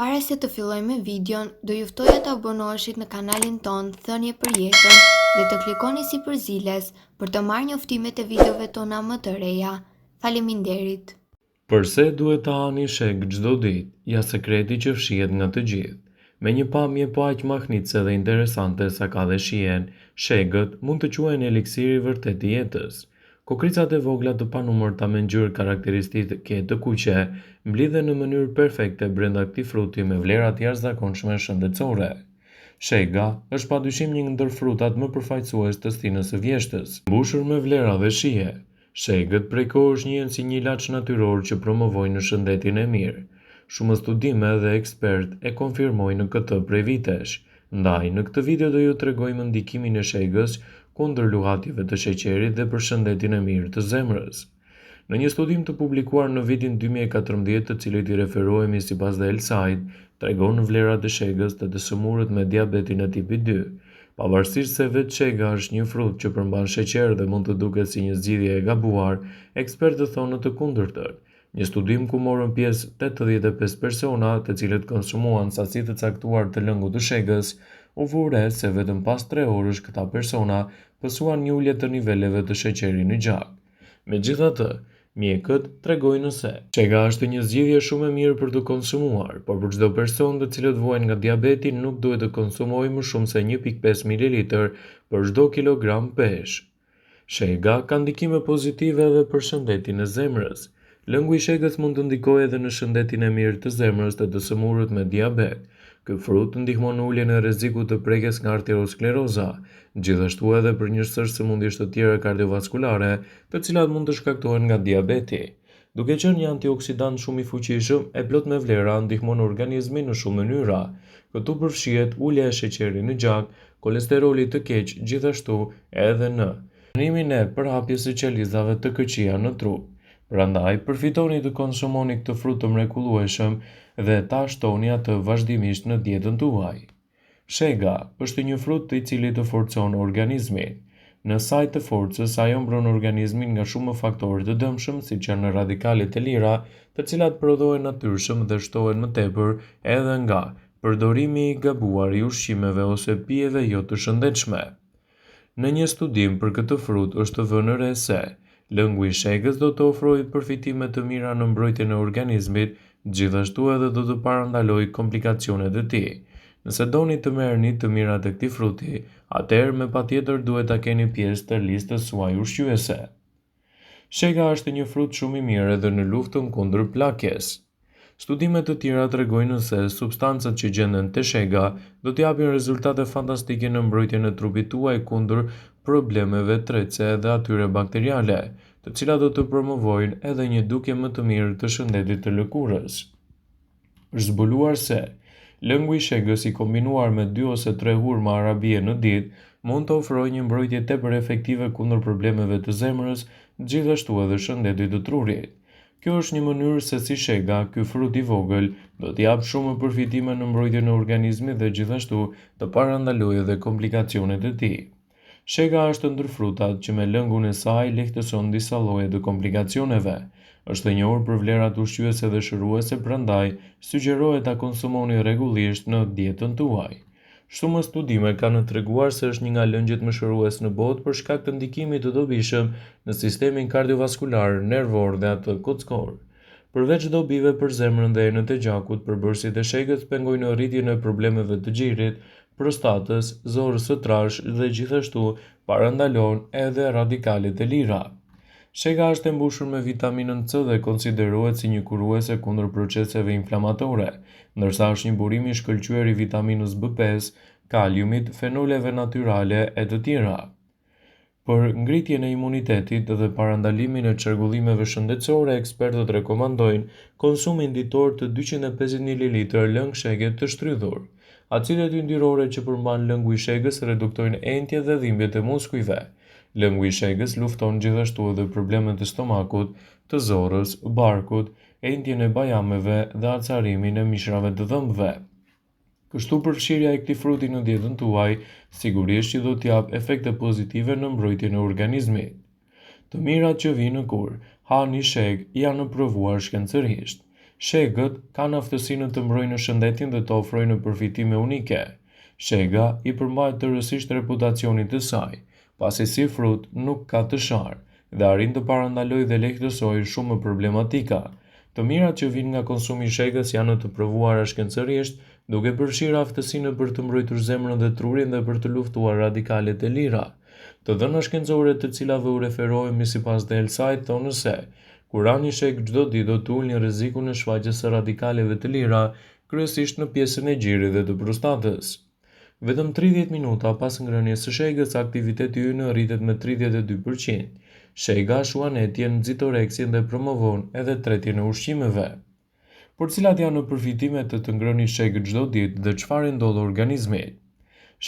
Para se të fillojmë me videon, do ju ftoja të abonoheshit në kanalin ton Thënie për Jetën dhe të klikoni si përziles për të marrë njoftimet e videove tona më të reja. Faleminderit. Përse duhet të hani sheg çdo ditë? Ja sekreti që fshihet nga të gjithë. Me një pamje po aq mahnitse dhe interesante sa ka dhe shihen, shegët mund të quhen eliksiri i vërtet i jetës. Kokricat e vogla të panumërta me ngjyrë karakteristike të kuqe mblidhen në mënyrë perfekte brenda këtij fruti me vlera të jashtëzakonshme shëndetësore. Shega është padyshim një ndër frutat më përfaqësues të stinës së vjeshtës, mbushur me vlera dhe shije. Shegët prej kohësh njihen si një ilaç natyror që promovojnë shëndetin e mirë. Shumë studime dhe ekspert e konfirmojnë këtë prej vitesh. Ndaj, në këtë video do ju tregojmë ndikimin e shegës kundër luhatjeve të sheqerit dhe për shëndetin e mirë të zemrës. Në një studim të publikuar në vitin 2014, të cilit i referohemi sipas The Hillside, tregon vlerat e shegës të dëshmorët me diabetin e tipit 2. Pavarësisht se vetë shega është një frut që përmban sheqer dhe mund të duket si një zgjidhje e gabuar, ekspertët thonë të kundërtën. Një studim ku morën pjesë 85 persona, të cilët konsumuan sasi të caktuar të lëngut të shegës, u vure se vetëm pas 3 orësh këta persona pësuan një ulje të niveleve të sheqerit në gjak. Megjithatë, mjekët tregojnë se shega është një zgjidhje shumë e mirë për të konsumuar, por për çdo person të cilët vuajnë nga diabeti nuk duhet të konsumojë më shumë se 1.5 ml për çdo kilogram peshë. Shega ka ndikime pozitive edhe për shëndetin e zemrës. Lëngu i shegës mund të ndikojë edhe në shëndetin e mirë të zemrës të dëshmorët me diabet. Ky frut ndihmon në uljen e rrezikut të prekjes nga arterioskleroza, gjithashtu edhe për një sër sëmundjesh të tjera kardiovaskulare, të cilat mund të shkaktohen nga diabeti. Duke qenë një antioksidant shumë i fuqishëm e plot me vlera, ndihmon organizmin në shumë mënyra. Këtu përfshihet ulja e sheqerit në gjak, kolesteroli të keq, gjithashtu edhe në rinimin e përhapjes së qelizave të këqija në trup. Prandaj, përfitoni të konsumoni këtë frut të mrekullueshëm dhe ta shtoni atë vazhdimisht në dietën tuaj. Shega është një frut i cili të forcon organizmin. Në saj të forcës, ajo mbron organizmin nga shumë faktorë të dëmshëm, siç janë radikalet e lira, të cilat prodhohen natyrshëm dhe shtohen më tepër edhe nga përdorimi i gabuar i ushqimeve ose pijeve jo të shëndetshme. Në një studim për këtë frut është vënë re se lëngu i shegës do të ofrojë përfitime të mira në mbrojtjen e organizmit, gjithashtu edhe do të parandalojë komplikacionet e tij. Nëse doni të merrni të mirat e këtij fruti, atëherë me patjetër duhet ta keni pjesë të listës suaj ushqyese. Shega është një frut shumë i mirë edhe në luftën kundër plakjes. Studimet të tjera tregojnë se substancat që gjenden te shega do të japin rezultate fantastike në mbrojtjen e trupit tuaj kundër problemeve tretëse dhe atyre bakteriale, të cilat do të promovojnë edhe një dukje më të mirë të shëndetit të lëkurës. Është zbuluar se lëngu i shegës i kombinuar me 2 ose 3 hurma arabie në ditë mund të ofrojë një mbrojtje tepër efektive kundër problemeve të zemrës, gjithashtu edhe shëndetit të trurit. Kjo është një mënyrë se si shega, ky frut i vogël, do të japë shumë përfitime në mbrojtjen e organizmit dhe gjithashtu të parandalojë edhe komplikacionet e tij. Shega është ndër frutat që me lëngun e saj lehtëson disa lloje të komplikacioneve. Është e njohur për vlerat ushqyese dhe shëruese, prandaj sugjerohet ta konsumoni rregullisht në dietën tuaj. Shumë studime kanë treguar se është një nga lëngjet më shërues në botë për shkak të ndikimit të dobishëm në sistemin kardiovaskular, nervor dhe atë kockor. Përveç dobive për zemrën dhe enët e gjakut, përbërësit e shegës pengojnë rritjen e problemeve të gjirit, prostatës, zorrës së trashë dhe gjithashtu parandalon edhe radikalet e lira. Shega është e mbushur me vitaminën C dhe konsiderohet si një kuruese kundër proceseve inflamatore, ndërsa është një burim i shkëlqyer i vitaminës B5, kaliumit, fenoleve natyrale e të tjera. Për ngritjen e imunitetit dhe parandalimin e çrregullimeve shëndetësore, ekspertët rekomandojnë konsumin ditor të 250 ml lëng shege të shtrydhur. Acidet yndyrore që përmban lëngu i shegës reduktojnë entjet dhe dhimbjet e muskujve. Lëngu i shegës lufton gjithashtu edhe problemet e stomakut, të zorrës, barkut, entjen e bajameve dhe acarimin e mishrave të dhëmbëve. Kështu përfshirja e këtij fruti në dietën tuaj sigurisht që do t'jap efekte pozitive në mbrojtjen e organizmit. Të mirat që vijnë kur hani sheg janë provuar shkencërisht. Shegët kanë aftësinë të mbrojnë shëndetin dhe të ofrojnë përfitime unike. Shega i përmbajt tërësisht reputacionit të saj, pasi si frut nuk ka të sharë dhe arrin të parandalojë dhe lehtësojë shumë problematika. Të mirat që vijnë nga konsumi i shegës janë të provuara shkencërisht, duke përfshirë aftësinë për të mbrojtur zemrën dhe trurin dhe për të luftuar radikalet e lira. Të dhëna shkencore të cilave u referohemi sipas The Health Site thonë se kur hani sheg çdo ditë do të ulni rrezikun e shfaqjes së radikaleve të lira, kryesisht në pjesën e gjirit dhe të prostatës. Vetëm 30 minuta pas ngrënies së shegës, aktiviteti ynë rritet me 32%. Shega shuan etjen, nxitoreksin dhe promovon edhe tretjen e ushqimeve. Por cilat janë përfitimet të ngrëni shegë çdo ditë dhe çfarë ndodh organizmit?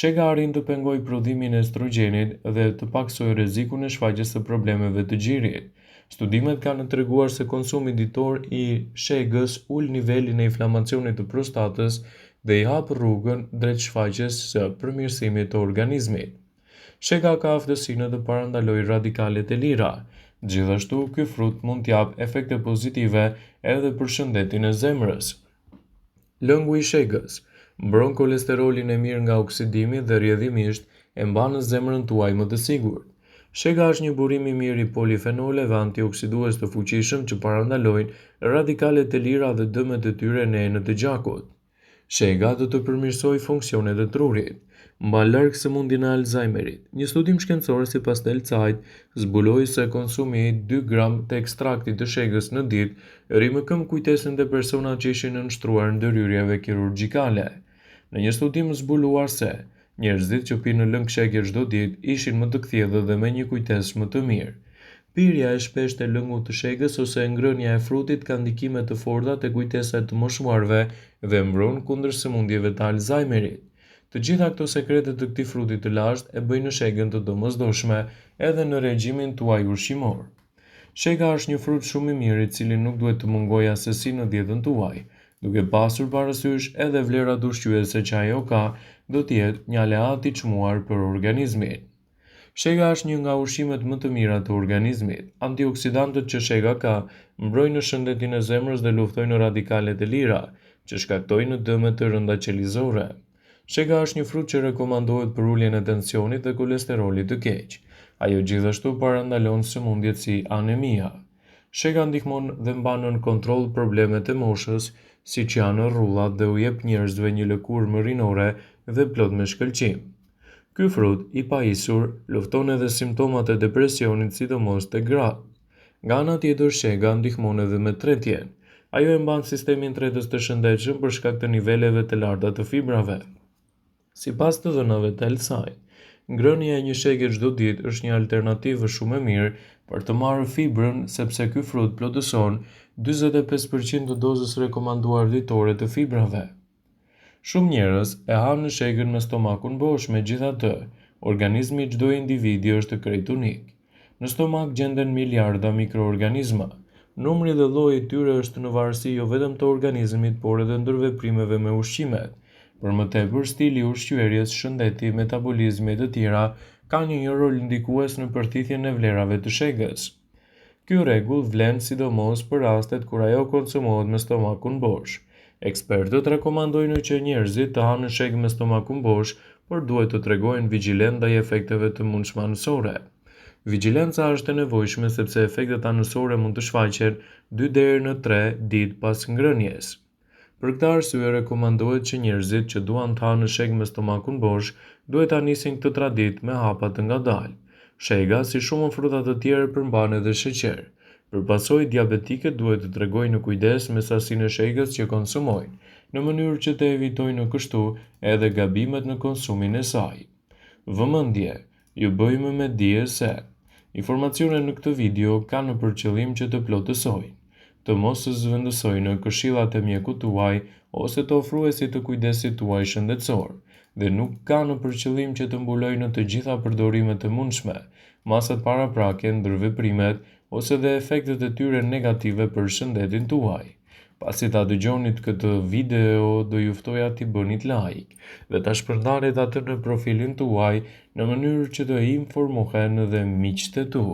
Shega arrin të pengojë prodhimin e estrogjenit dhe të paktësojë rrezikun e shfaqjes së problemeve të gjirit. Studimet kanë treguar se konsumi ditor i shegës ul nivelin e inflamacionit të prostatës dhe i hap rrugën drejt shfaqjes së përmirësimit të organizmit. Shega ka aftësinë të parandalojë radikalet e lira. Gjithashtu, ky frut mund t'jap efekte pozitive edhe për shëndetin e zemrës. Lëngu i shegës mbron kolesterolin e mirë nga oksidimi dhe rrjedhimisht e mban zemrën tuaj më të sigurt. Shega është një burim i mirë i polifenoleve antioksidues të fuqishëm që parandalojnë radikalet e lira dhe dëmet e tyre në enët e gjakut. Shega do të përmirësojë funksionet e trurit, mban larg sëmundjen e Alzheimerit. Një studim shkencor sipas The Health Site zbuloi se konsumi 2 gram të ekstraktit të shegës në ditë rri më këm kujtesën te personat që ishin nënshtruar ndërhyrjeve kirurgjikale. Në një studim zbuluar se njerëzit që pinë lëng shege çdo ditë ishin më të kthjellë dhe me një kujtesë më të mirë. Pirja e shpeshtë e lëngut të shegës ose ngrënia e frutit ka ndikime të forta te kujtesa e të moshuarve dhe mbron kundër sëmundjeve të Alzheimerit. Të gjitha këto sekrete të këtij fruti të lashtë e bëjnë shegën të domosdoshme edhe në regjimin tuaj ushqimor. Shega është një frut shumë i mirë i cili nuk duhet të mungojë asesi në dietën tuaj, duke pasur parasysh edhe vlerat ushqyese që ajo ka, do të jetë një aleat i çmuar për organizmin. Shega është një nga ushqimet më të mira të organizmit. Antioksidantët që shega ka mbrojnë shëndetin e zemrës dhe luftojnë radikalet e lira, që shkaktojnë dëme të rënda qelizore. Shega është një frut që rekomandohet për uljen e tensionit dhe kolesterolit të keq. Ajo gjithashtu parandalon sëmundjet si anemia. Shega ndihmon dhe mban në kontroll problemet e moshës, siç janë rrullat dhe u jep njerëzve një lëkurë më rinore dhe plot me shkëlqim. Ky frut i pajisur lufton edhe simptomat e depresionit, sidomos te gratë. Nga ana tjetër, shega ndihmon edhe me tretjen. Ajo e mban sistemin tretës të shëndetshëm për shkak të niveleve të larta të fibrave. Sipas të dhënave të Health Site, ngrënia e një shege çdo ditë është një alternativë shumë e mirë për të marrë fibrën sepse ky frut plotëson 45% të dozës rekomanduar ditore të fibrave. Shumë njerëz e hanë shegën me stomakun bosh, megjithatë, organizmi i çdo individi është krejt unik. Në stomak gjenden miliarda mikroorganizma. Numri dhe lloji i tyre është në varësi jo vetëm të organizmit, por edhe ndërveprimeve me ushqimet. Për më tepër, stili i ushqyerjes, shëndeti, metabolizmi e të tjera kanë një rol ndikues në përthithjen e vlerave të shegës. Ky rregull vlen sidomos për rastet kur ajo konsumohet me stomakun bosh. Ekspertët rekomandojnë që njerëzit të hanë shegë me stomakun bosh, por duhet të tregojnë vigjilent ndaj efekteve të mundshme anësore. Vigjilenca është e nevojshme sepse efektet anësore mund të shfaqen 2 deri në 3 ditë pas ngrënies. Për këtë arsye rekomandohet që njerëzit që duan të hanë shegë me stomakun bosh duhet ta nisin këtë traditë me hapa të ngadalë. Shega, si shumë fruta të tjerë, përmban edhe sheqer. Për pasojë diabetike duhet të tregojnë kujdes me sasinë e shegës që konsumojnë, në mënyrë që të evitojnë kështu edhe gabimet në konsumin e saj. Vëmendje, ju bëjmë me dije se informacionet në këtë video kanë për qëllim që të plotësojnë, të mos zëvendësojnë këshillat e mjekut tuaj ose të ofruesit të kujdesit tuaj shëndetësor, dhe nuk kanë për qëllim që të mbulojnë të gjitha përdorimet e mundshme, masat paraprake, ndërveprimet ose dhe efektet e tyre negative për shëndetin tuaj. Pasi ta dëgjonit këtë video, do ju ftoja t'i bënit like dhe ta shpërndarit atë në profilin tuaj në mënyrë që të informohen dhe miqtë tu.